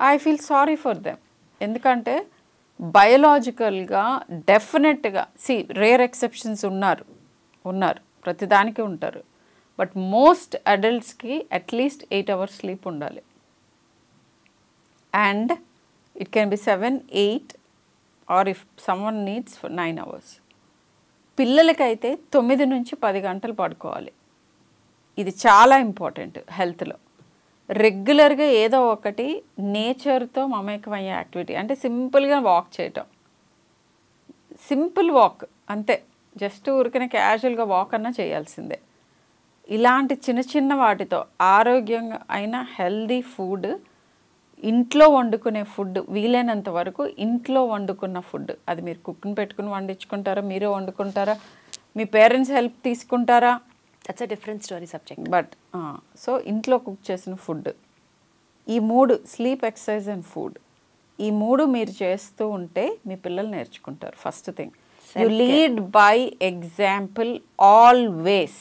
I feel sorry for them. ఎందుకంటే బయోలాజికల్గా డెఫినెట్గా రేర్ ఎక్సెప్షన్స్ ఉన్నారు, ప్రతిదానికి ఉంటారు. బట్ మోస్ట్ అడల్ట్స్కి అట్లీస్ట్ 8 hours స్లీప్ ఉండాలి. And it can be 7, 8 or if someone needs 9 hours. పిల్లలకైతే 9 నుంచి 10 గంటలు పడుకోవాలి. ఇది చాలా ఇంపార్టెంట్ హెల్త్లో. రెగ్యులర్గా ఏదో ఒకటి నేచర్తో మమేకమయ్యే యాక్టివిటీ, అంటే సింపుల్గా వాక్ చేయటం, సింపుల్ వాక్ అంతే, జస్ట్ ఊరికనే క్యాజువల్గా వాక్ అన్నా చేయాల్సిందే. ఇలాంటి చిన్న చిన్న వాటితో ఆరోగ్యంగా అయిన హెల్దీ ఫుడ్, ఇంట్లో వండుకునే ఫుడ్, వీలైనంత వరకు ఇంట్లో వండుకున్న ఫుడ్, అది మీరు కుక్ని పెట్టుకుని వండించుకుంటారా, మీరే వండుకుంటారా, మీ పేరెంట్స్ హెల్ప్ తీసుకుంటారా, that's a different story subject. But so ఇంట్లో కుక్ చేసిన ఫుడ్, ఈ 3 స్లీప్, ఎక్సర్సైజ్ అండ్ ఫుడ్, ఈ 3 మీరు చేస్తూ ఉంటే మీ పిల్లలు నేర్చుకుంటారు. First thing, you lead by example always.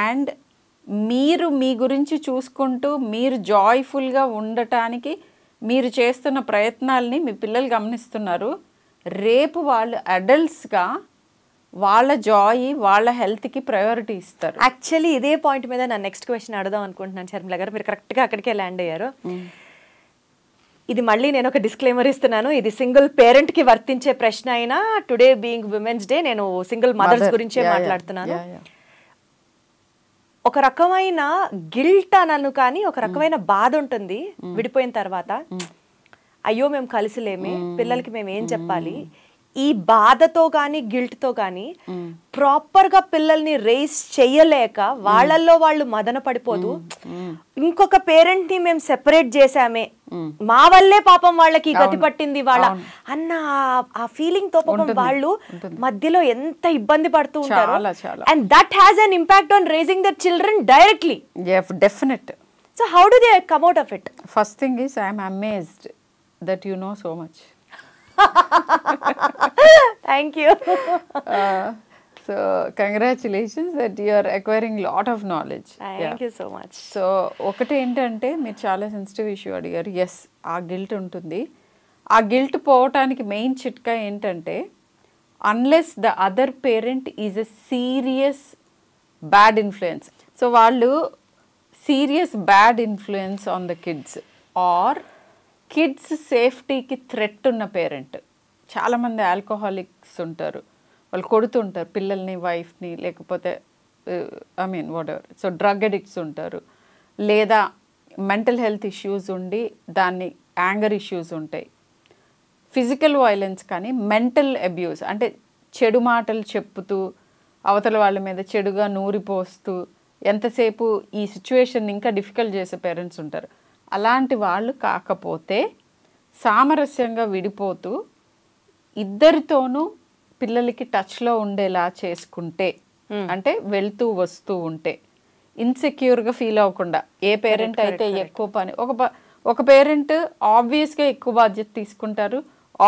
And మీరు మీ గురించి చూసుకుంటూ మీరు జాయ్ఫుల్గా ఉండటానికి మీరు చేస్తున్న ప్రయత్నాలని మీ పిల్లలు గమనిస్తున్నారు. రేపు వాళ్ళు అడల్ట్స్గా వాళ్ళ జాయ్, వాళ్ళ హెల్త్కి ప్రయారిటీ ఇస్తారు. యాక్చువల్లీ ఇదే పాయింట్ మీద నా నెక్స్ట్ క్వశ్చన్ అడుగుదాం అనుకుంటున్నాను షర్మిల గారు. మీరు కరెక్ట్గా అక్కడికే ల్యాండ్ అయ్యారు. ఇది మళ్ళీ నేను ఒక డిస్క్లైమర్ ఇస్తున్నాను, ఇది సింగిల్ పేరెంట్కి వర్తించే ప్రశ్న అయినా టుడే బీయింగ్ విమెన్స్ డే నేను సింగిల్ మదర్స్ గురించే మాట్లాడుతున్నాను. ఒక రకమైన గిల్ట్ అనను, కానీ ఒక రకమైన బాధ ఉంటుంది విడిపోయిన తర్వాత. అయ్యో మేము కలిసిలేమే, పిల్లలకి మేము ఏం చెప్పాలి, ఈ బాధతో కానీ గిల్ట్తో కానీ ప్రాపర్గా పిల్లల్ని రేస్ చెయ్యలేక వాళ్ళల్లో వాళ్ళు మదన పడిపోతూ ఇంకొక పేరెంట్ని మేము సెపరేట్ చేసామే, మా వల్లే పాపం వాళ్ళకి గతి పట్టింది వాళ్ళ అన్న ఆ ఫీలింగ్ తో పాపం వాళ్ళు మధ్యలో ఎంత ఇబ్బంది పడుతూ ఉంటారు. And that has an impact on raising their children directly. Definite. So how do they come out of it? First thing is I am amazed that you know so much. Thank you. So congratulations that you are acquiring lot of knowledge. Thank you so much. So ఒకటి ఏంటంటే మీరు చాలా sensitive issue అడిగారు. Yes, ఆ guilt ఉంటుంది. ఆ guilt పోవటానికి main చిట్కా ఏంటంటే unless the other parent is a serious bad influence. So వాళ్ళు serious bad influence on the kids or kids సేఫ్టీకి థ్రెట్ ఉన్న పేరెంట్. చాలామంది ఆల్కహాలిక్స్ ఉంటారు, వాళ్ళు కొడుతుంటారు పిల్లల్ని, వైఫ్ని, లేకపోతే I mean whatever. So drug addicts ఉంటారు, లేదా మెంటల్ హెల్త్ ఇష్యూస్ ఉండి దాన్ని యాంగర్ ఇష్యూస్ ఉంటాయి. ఫిజికల్ వైలెన్స్ కానీ మెంటల్ అబ్యూస్ అంటే చెడు మాటలు చెప్పుతూ అవతల వాళ్ళ మీద చెడుగా నూరిపోస్తూ ఎంతసేపు ఈ సిచ్యువేషన్ ఇంకా డిఫికల్ట్ చేసే పేరెంట్స్ ఉంటారు. అలాంటి వాళ్ళు కాకపోతే సామరస్యంగా విడిపోతూ ఇద్దరితోనూ పిల్లలకి టచ్లో ఉండేలా చేసుకుంటే, అంటే వెళ్తూ వస్తూ ఉంటే, ఇన్సెక్యూర్గా ఫీల్ అవ్వకుండా, ఏ పేరెంట్ అయితే ఎక్కువ పని, ఒక పేరెంట్ ఆబ్వియస్గా ఎక్కువ బాధ్యత తీసుకుంటారు,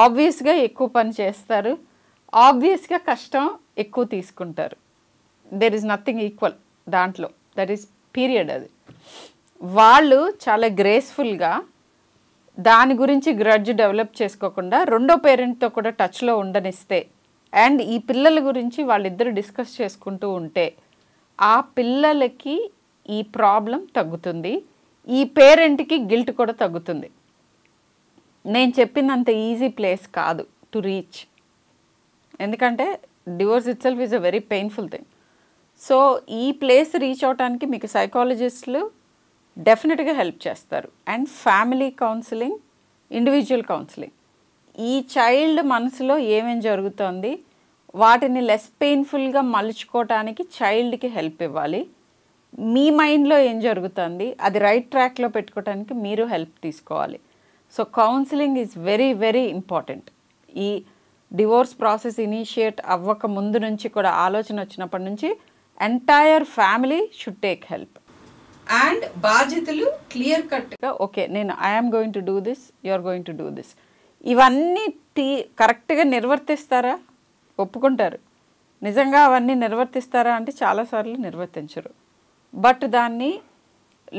ఆబ్వియస్గా ఎక్కువ పని చేస్తారు, ఆబ్వియస్గా కష్టం ఎక్కువ తీసుకుంటారు. దెర్ ఈజ్ నథింగ్ ఈక్వల్ దాంట్లో, దట్ ఈస్ పీరియడ్. అది వాళ్ళు చాలా గ్రేస్ఫుల్గా దాని గురించి గ్రడ్జ్ డెవలప్ చేసుకోకుండా రెండో పేరెంట్తో కూడా టచ్లో ఉండనిస్తే, అండ్ ఈ పిల్లల గురించి వాళ్ళిద్దరు డిస్కస్ చేసుకుంటూ ఉంటే ఆ పిల్లలకి ఈ ప్రాబ్లం తగ్గుతుంది, ఈ పేరెంట్కి గిల్ట్ కూడా తగ్గుతుంది. నేను చెప్పినంత ఈజీ ప్లేస్ కాదు టు రీచ్, ఎందుకంటే divorce it self is a very painful thing. So ఈ ప్లేస్ రీచ్ అవడానికి మీకు సైకాలజిస్టులు డెఫినెట్గా హెల్ప్ చేస్తారు, and family counselling, individual counselling. ఈ చైల్డ్ మనసులో ఏమేం జరుగుతుంది వాటిని లెస్ పెయిన్ఫుల్గా మలుచుకోవటానికి చైల్డ్కి హెల్ప్ ఇవ్వాలి. మీ మైండ్లో ఏం జరుగుతుంది అది రైట్ ట్రాక్లో పెట్టుకోవడానికి మీరు హెల్ప్ తీసుకోవాలి. So counselling is very very important. ఈ డివోర్స్ ప్రాసెస్ ఇనిషియేట్ అవ్వక ముందు నుంచి కూడా, ఆలోచన వచ్చినప్పటి నుంచి entire family should take help. And బాధ్యతలు క్లియర్ కట్గా, ఓకే నేను I'm going to do this, you are going to do this, ఇవన్నీ కరెక్ట్గా నిర్వర్తిస్తారా? ఒప్పుకుంటారు. నిజంగా అవన్నీ నిర్వర్తిస్తారా అంటే చాలాసార్లు నిర్వర్తించరు. బట్ దాన్ని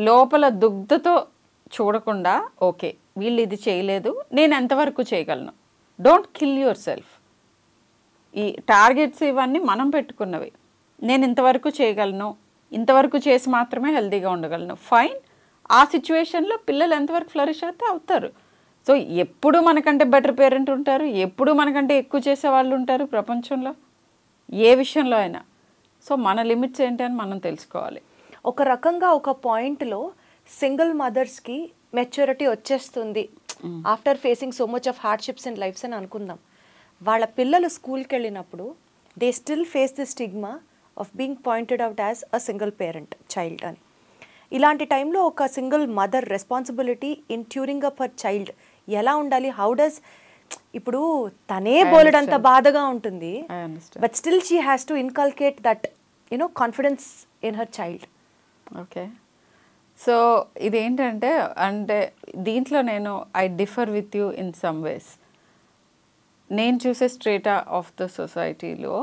లోపల దుగ్ధతో చూడకుండా, ఓకే వీళ్ళు ఇది చేయలేదు, నేను ఎంతవరకు చేయగలను. Don't kill your self. ఈ టార్గెట్స్ ఇవన్నీ మనం పెట్టుకున్నవి. నేను ఇంతవరకు చేయగలను, ఇంతవరకు చేసి మాత్రమే హెల్తీగా ఉండగలను, ఫైన్. ఆ సిచ్యువేషన్లో పిల్లలు ఎంతవరకు ఫ్లరిష్ అయితే అవుతారు. సో ఎప్పుడు మనకంటే బెటర్ పేరెంట్ ఉంటారు, ఎప్పుడు మనకంటే ఎక్కువ చేసే వాళ్ళు ఉంటారు ప్రపంచంలో, ఏ విషయంలో అయినా. సో మన లిమిట్స్ ఏంటని మనం తెలుసుకోవాలి. ఒక రకంగా ఒక పాయింట్లో సింగిల్ మదర్స్కి మెచ్యూరిటీ వచ్చేస్తుంది after facing so much of hardships in life's అని అనుకుందాం. వాళ్ళ పిల్లలు స్కూల్కి వెళ్ళినప్పుడు they still face the stigma of being pointed out as a single parent child అని. ఇలాంటి టైంలో ఒక single mother responsibility in nurturing up her child ఎలా ఉండాలి? హౌ డస్, ఇప్పుడు తనే బోలెడంత బాధగా ఉంటుంది, but still she has to inculcate that confidence in her child. Okay, so ఇదేంటంటే, అంటే దీంట్లో నేను I differ with you in some ways. నేను చూసే స్ట్రేటా ఆఫ్ ద సొసైటీలో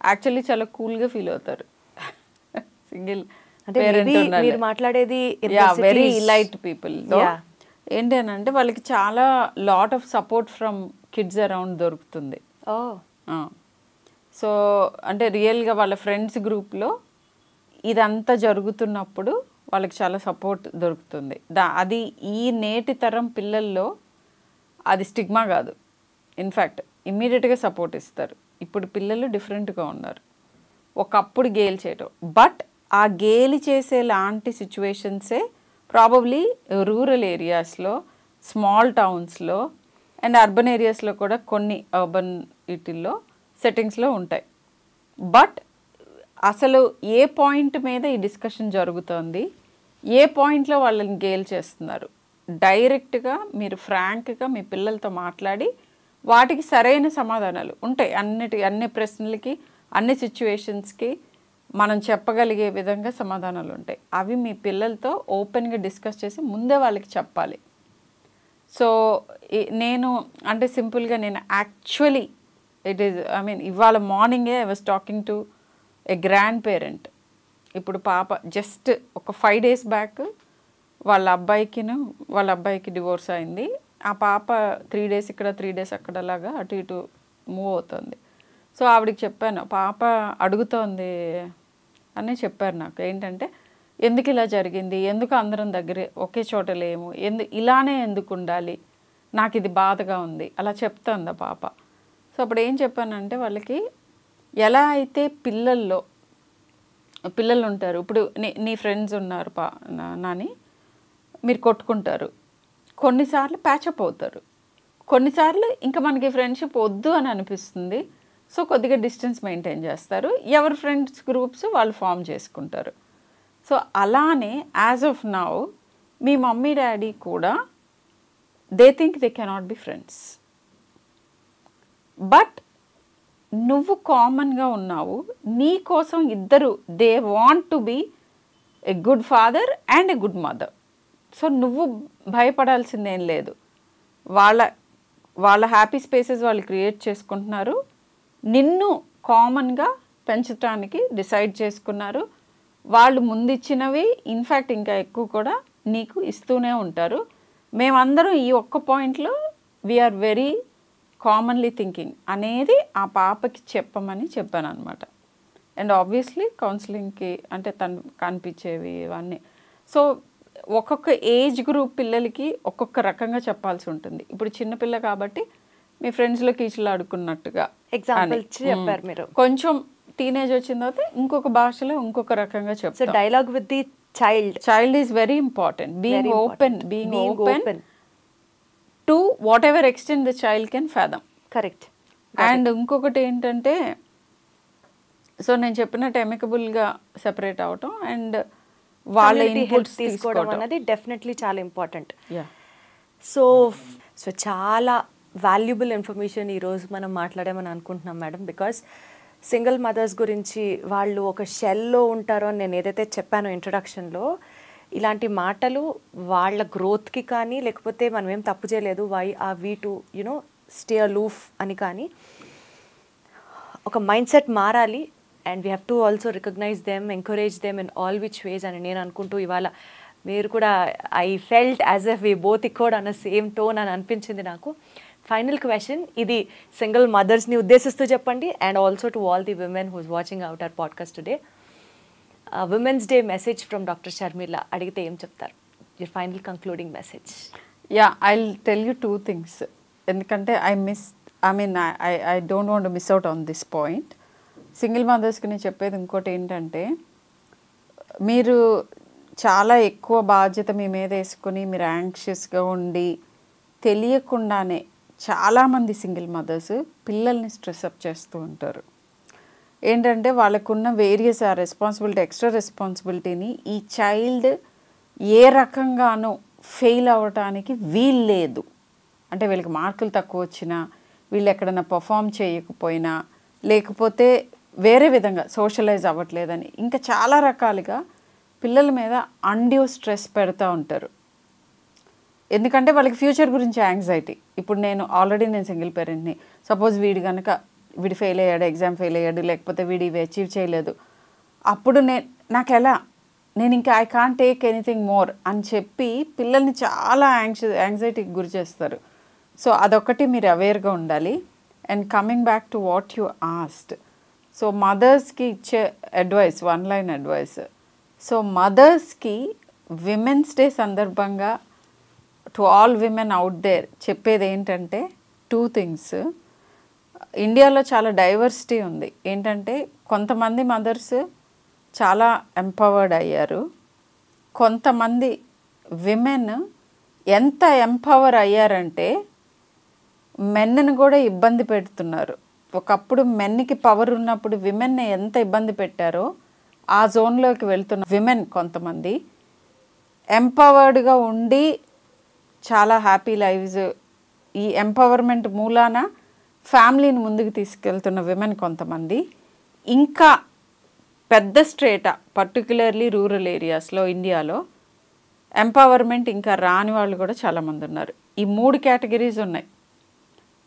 యాక్చువల్లీ చాలా కూల్గా ఫీల్ అవుతారు సింగిల్ పేరెంట్ ఉన్నారు. మీరు మాట్లాడేది వెరీ ఇలైట్ పీపుల్. ఏంటి అని అంటే వాళ్ళకి చాలా lot of support from kids around దొరుకుతుంది. సో అంటే రియల్గా వాళ్ళ ఫ్రెండ్స్ గ్రూప్లో ఇదంతా జరుగుతున్నప్పుడు వాళ్ళకి చాలా సపోర్ట్ దొరుకుతుంది. అది ఈ నేటి తరం పిల్లల్లో అది స్టిగ్మా కాదు, ఇన్ఫ్యాక్ట్ ఇమ్మీడియట్గా సపోర్ట్ ఇస్తారు. ఇప్పుడు పిల్లలు డిఫరెంట్గా ఉన్నారు. ఒకప్పుడు గేలి చేయటం, బట్ ఆ గేలి చేసే లాంటి సిచ్యువేషన్సే ప్రాబబ్లీ రూరల్ ఏరియాస్లో, స్మాల్ టౌన్స్లో అండ్ అర్బన్ ఏరియాస్లో కూడా కొన్ని అర్బన్ వీటిల్లో సెట్టింగ్స్లో ఉంటాయి. బట్ అసలు ఏ పాయింట్ మీద ఈ డిస్కషన్ జరుగుతోంది, ఏ పాయింట్లో వాళ్ళని గేల్ చేస్తున్నారు, డైరెక్ట్గా మీరు ఫ్రాంక్గా మీ పిల్లలతో మాట్లాడి వాటికి సరైన సమాధానాలు ఉంటాయి. అన్ని ప్రశ్నలకి, అన్ని సిచ్యువేషన్స్కి మనం చెప్పగలిగే విధంగా సమాధానాలు ఉంటాయి. అవి మీ పిల్లలతో ఓపెన్గా డిస్కస్ చేసి ముందే వాళ్ళకి చెప్పాలి. సో నేను అంటే సింపుల్గా నేను యాక్చువల్లీ ఇవాళ మార్నింగే I was talking to A grand parent. ఇప్పుడు పాప జస్ట్ ఒక 5 days బ్యాక్ వాళ్ళ అబ్బాయికి డివోర్స్ అయింది. ఆ పాప 3 days ఇక్కడ 3 days అక్కడలాగా అటు ఇటు మూవ్ అవుతుంది. సో ఆవిడకి చెప్పాను, పాప అడుగుతోంది అని చెప్పారు నాకు. ఏంటంటే ఎందుకు ఇలా జరిగింది, ఎందుకు అందరం దగ్గరే ఒకే చోట లేము, ఇలానే ఎందుకు ఉండాలి, నాకు ఇది బాధగా ఉంది అలా చెప్తోంది ఆ పాప. సో అప్పుడు ఏం చెప్పానంటే, వాళ్ళకి ఎలా అయితే పిల్లలు ఉంటారు, ఇప్పుడు నీ ఫ్రెండ్స్ ఉన్నారు నాని, మీరు కొట్టుకుంటారు, కొన్నిసార్లు ప్యాచప్ అవుతారు, కొన్నిసార్లు ఇంకా మనకి ఫ్రెండ్షిప్ వద్దు అని అనిపిస్తుంది. సో కొద్దిగా డిస్టెన్స్ మెయింటైన్ చేస్తారు, ఎవరి ఫ్రెండ్స్ గ్రూప్స్ వాళ్ళు ఫామ్ చేసుకుంటారు. సో అలానే యాజ్ ఆఫ్ నౌ మీ మమ్మీ డాడీ కూడా they think they cannot be friends. But నువ్వు కామన్గా ఉన్నావు, నీ కోసం ఇద్దరు they want to be a good father and a good mother. So నువ్వు భయపడాల్సిందేం లేదు. వాళ్ళ హ్యాపీ స్పేసెస్ వాళ్ళు క్రియేట్ చేసుకుంటున్నారు, నిన్ను కామన్గా పెంచడానికి డిసైడ్ చేసుకున్నారు. వాళ్ళు ముందిచ్చినవి ఇన్ఫ్యాక్ట్ ఇంకా ఎక్కువ కూడా నీకు ఇస్తూనే ఉంటారు. మేమందరం ఈ ఒక్క పాయింట్లో వీఆర్ వెరీ కామన్లీ థింకింగ్ అనేది ఆ పాపకి చెప్పమని చెప్పాను అనమాట. అండ్ ఆబ్వియస్లీ కౌన్సిలింగ్కి అంటే తను కనిపించేవి ఇవన్నీ. సో ఒక్కొక్క ఏజ్ గ్రూప్ పిల్లలకి ఒక్కొక్క రకంగా చెప్పాల్సి ఉంటుంది. ఇప్పుడు చిన్నపిల్ల కాబట్టి మీ ఫ్రెండ్స్లో కీచులు ఆడుకున్నట్టుగా ఎగ్జాంపుల్ చెప్పారు మీరు. కొంచెం టీనేజ్ వచ్చిన తర్వాత ఇంకొక భాషలో ఇంకొక రకంగా చెప్తారు. Dialogue with the child is very important. Being open to whatever extent the child can fathom. Correct. And ఇంకొకటి ఏంటంటే, సో నేను చెప్పినట్టు ఎమికబుల్గా సెపరేట్ అవటం అండ్ వాళ్ళ ఇన్పుట్స్ తీసుకోవడం అనేది డెఫినెట్లీ చాలా ఇంపార్టెంట్. సో చాలా వాల్యుబుల్ ఇన్ఫర్మేషన్ ఈరోజు మనం మాట్లాడామని అనుకుంటున్నాం మేడం. బికాస్ సింగిల్ మదర్స్ గురించి వాళ్ళు ఒక షెల్లో ఉంటారో అని నేను ఏదైతే చెప్పానో ఇంట్రొడక్షన్లో, ఇలాంటి మాటలు వాళ్ళ గ్రోత్కి కానీ లేకపోతే మనం ఏం తప్పు చేయలేదు, why are we to you know stay aloof అని, కానీ ఒక మైండ్ సెట్ మారాలి. And we have to also recognise them, encourage them in all which ways అని నేను అనుకుంటూ, ఇవాళ మీరు కూడా I felt as if we both echoed అన్న సేమ్ టోన్ అని అనిపించింది నాకు. ఫైనల్ క్వశ్చన్, ఇది సింగిల్ మదర్స్ని ఉద్దేశిస్తూ చెప్పండి and also to all the women who's watching out our podcast today. Women's day message from doctor Sharmila అడిగితే ఏం చెప్తారు? Your final concluding message. I'll tell you 2 things. ఎందుకంటే I don't want to miss out on this point. Single మదర్స్కి నేను చెప్పేది ఇంకోటి ఏంటంటే, మీరు చాలా ఎక్కువ బాధ్యత మీ మీద వేసుకొని మీరు యాంగ్షియస్గా ఉండి తెలియకుండానే చాలామంది సింగిల్ మదర్స్ పిల్లల్ని స్ట్రెస్అప్ చేస్తూ ఉంటారు. ఏంటంటే వాళ్ళకున్న వేరియస్ ఆ రెస్పాన్సిబిలిటీ, ఎక్స్ట్రా రెస్పాన్సిబిలిటీని ఈ చైల్డ్ ఏ రకంగానూ ఫెయిల్ అవ్వటానికి వీల్లేదు. అంటే వీళ్ళకి మార్కులు తక్కువ వచ్చినా, వీళ్ళు ఎక్కడైనా పర్ఫామ్ చేయకపోయినా, లేకపోతే వేరే విధంగా సోషలైజ్ అవ్వట్లేదని, ఇంకా చాలా రకాలుగా పిల్లల మీద అన్డ్యూ స్ట్రెస్ పెడతా ఉంటారు. ఎందుకంటే వాళ్ళకి ఫ్యూచర్ గురించి యాంగ్జైటీ. ఇప్పుడు నేను సింగిల్ పేరెంట్ని, సపోజ్ వీడు ఫెయిల్ అయ్యాడు, ఎగ్జామ్ ఫెయిల్ అయ్యాడు, లేకపోతే వీడు ఇవి అచీవ్ చేయలేదు, అప్పుడు నేను ఇంకా I can't take anything more అని చెప్పి పిల్లల్ని చాలా యాంగ్జైటీకి గురి చేస్తారు. సో అదొకటి మీరు అవేర్గా ఉండాలి. And coming back to what you asked, so మదర్స్కి ఇచ్చే అడ్వైస్, 1 line అడ్వైస్. సో మదర్స్కి విమెన్స్ డే సందర్భంగా to all women out there చెప్పేది ఏంటంటే 2 things. ఇండియాలో చాలా డైవర్సిటీ ఉంది. ఏంటంటే కొంతమంది మదర్స్ చాలా ఎంపవర్డ్ అయ్యారు, కొంతమంది విమెన్ ఎంత ఎంపవర్ అయ్యారంటే మెన్ను కూడా ఇబ్బంది పెడుతున్నారు. ఒకప్పుడు మెన్కి పవర్ ఉన్నప్పుడు విమెన్ని ఎంత ఇబ్బంది పెట్టారో ఆ జోన్లోకి వెళ్తున్న విమెన్ కొంతమంది ఎంపవర్డ్గా ఉండి చాలా హ్యాపీ లైవ్స్, ఈ ఎంపవర్మెంట్ మూలాన ఫ్యామిలీని ముందుకు తీసుకెళ్తున్న విమెన్ కొంతమంది, ఇంకా పెద్ద స్ట్రేటా పర్టికులర్లీ రూరల్ ఏరియాస్లో ఇండియాలో ఎంపవర్మెంట్ ఇంకా రాని వాళ్ళు కూడా చాలామంది ఉన్నారు. ఈ 3 కేటగిరీస్ ఉన్నాయి.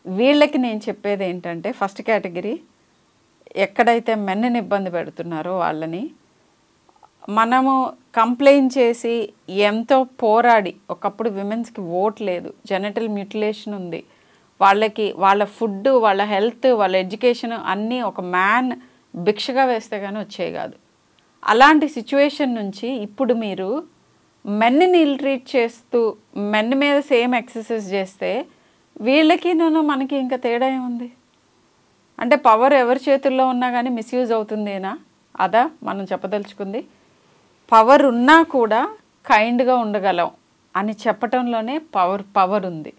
వీళ్ళకి నేను చెప్పేది ఏంటంటే, ఫస్ట్ కేటగిరీ ఎక్కడైతే మెన్ని ఇబ్బంది పెడుతున్నారో వాళ్ళని మనము కంప్లైంట్ చేసి ఎంతో పోరాడి, ఒకప్పుడు విమెన్స్కి ఓట్ లేదు, జెనిటల్ మ్యూటిలేషన్ ఉంది, వాళ్ళకి వాళ్ళ ఫుడ్, వాళ్ళ హెల్త్, వాళ్ళ ఎడ్యుకేషన్ అన్నీ ఒక మ్యాన్ భిక్షగా వేస్తే కానీ వచ్చేవి కాదు. అలాంటి సిచ్యువేషన్ నుంచి ఇప్పుడు మీరు మెన్ని ఇల్ ట్రీట్ చేస్తూ మెన్ మీద సేమ్ ఎక్సర్సైజ్ చేస్తే వీళ్ళకి మనకి ఇంకా తేడా ఏముంది? అంటే పవర్ ఎవరి చేతుల్లో ఉన్నా కానీ మిస్యూజ్ అవుతుందేనా? అదా మనం చెప్పదలుచుకుంది. పవర్ ఉన్నా కూడా కైండ్గా ఉండగలం అని చెప్పటంలోనే పవర్ ఉంది.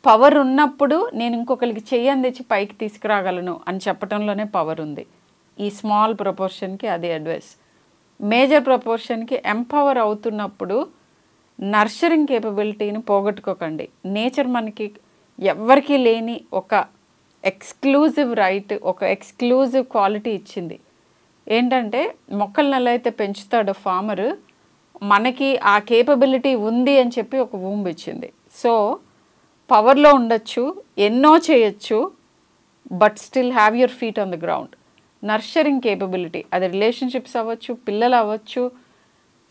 పవర్ ఉన్నప్పుడు నేను ఇంకొకరికి చెయ్యని తెచ్చి పైకి తీసుకురాగలను అని చెప్పటంలోనే పవర్ ఉంది. ఈ స్మాల్ ప్రపోర్షన్కి అది అడ్వైస్. మేజర్ ప్రపోర్షన్కి ఎంపవర్ అవుతున్నప్పుడు నర్చరింగ్ కేపబిలిటీని పోగొట్టుకోకండి. నేచర్ మనకి ఎవ్వరికీ లేని ఒక ఎక్స్క్లూజివ్ రైట్, ఒక ఎక్స్క్లూజివ్ క్వాలిటీ ఇచ్చింది. ఏంటంటే మొక్కలను ఎలా అయితే పెంచుతాడో ఫార్మరు, మనకి ఆ కేపబిలిటీ ఉంది అని చెప్పి ఒక వూంబ్ ఇచ్చింది. సో పవర్లో ఉండొచ్చు, ఎన్నో చేయొచ్చు, but still have your feet on the ground. Nurturing capability, అది రిలేషన్షిప్స్ అవ్వచ్చు, పిల్లలు అవ్వచ్చు,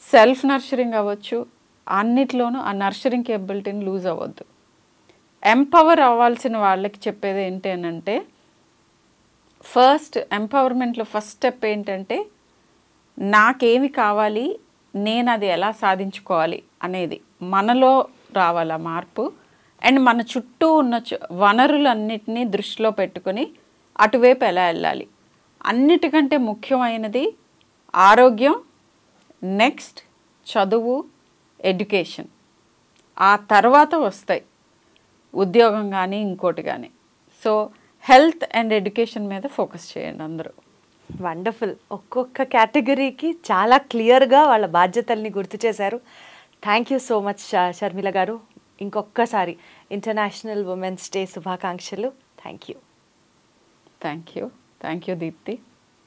సెల్ఫ్ నర్చరింగ్ అవ్వచ్చు, అన్నిట్లోనూ ఆ నర్చరింగ్ కేపబిలిటీని లూజ్ అవ్వద్దు. ఎంపవర్ అవ్వాల్సిన వాళ్ళకి చెప్పేది ఏంటి అని అంటే, ఫస్ట్ ఎంపవర్మెంట్లో ఫస్ట్ స్టెప్ ఏంటంటే నాకేమి కావాలి, నేను అది ఎలా సాధించుకోవాలి అనేది మనలో రావాల మార్పు. అండ్ మన చుట్టూ ఉన్న వనరులన్నిటినీ దృష్టిలో పెట్టుకొని అటువైపు ఎలా వెళ్ళాలి. అన్నిటికంటే ముఖ్యమైనది ఆరోగ్యం, నెక్స్ట్ చదువు, ఎడ్యుకేషన్, ఆ తర్వాత వస్తాయి ఉద్యోగం కానీ ఇంకోటి కానీ. సో హెల్త్ అండ్ ఎడ్యుకేషన్ మీద ఫోకస్ చేయండి అందరూ. వండర్ఫుల్. ఒక్కొక్క కేటగిరీకి చాలా క్లియర్గా వాళ్ళ బాధ్యతల్ని గుర్తు చేశారు. Thank you so much Sharmila గారు. ఇంకొక్కసారి ఇంటర్నేషనల్ ఉమెన్స్ డే శుభాకాంక్షలు. Thank you. Thank you Deepti.